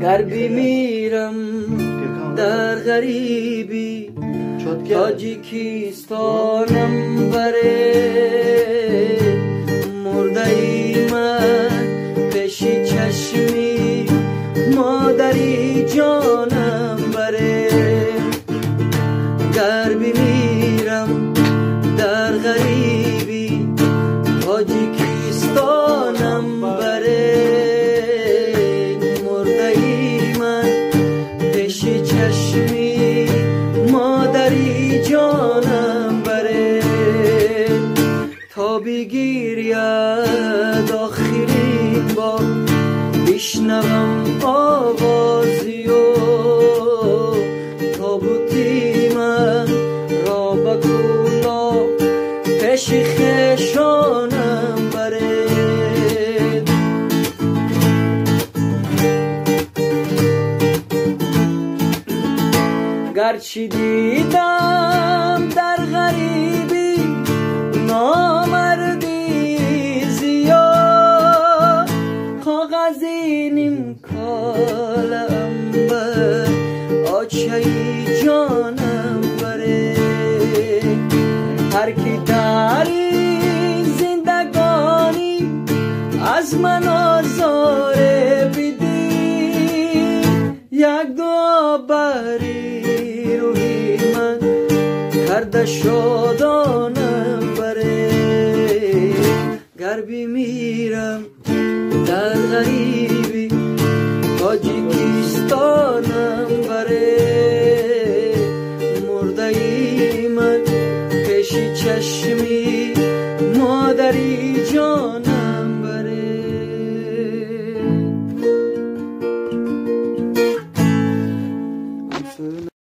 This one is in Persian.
گر بمیرم در غریبی تاجیکستانم بره مرده ای من پیش چشمی مادری جانم بره گر بمیرم در غریبی تاجیکستانم بره مرده ای من پیش چشمی مادری جانم بره تا بگیرید آخرین بار بشنوم آوازی و تابوتی من را به کولا پیش خیشانم بره گرچه دیدم در غریبی نامردی زیاد کاغذی نیم کالم بر آچه جانم بره هر کی در این زندگانی از من آزاره بدی یک دعا بری روی من کرده شادانم بره گر بمیرم در غریبی تاجیکستانم بره مرده ای من پیش چشمی مادری جانم بره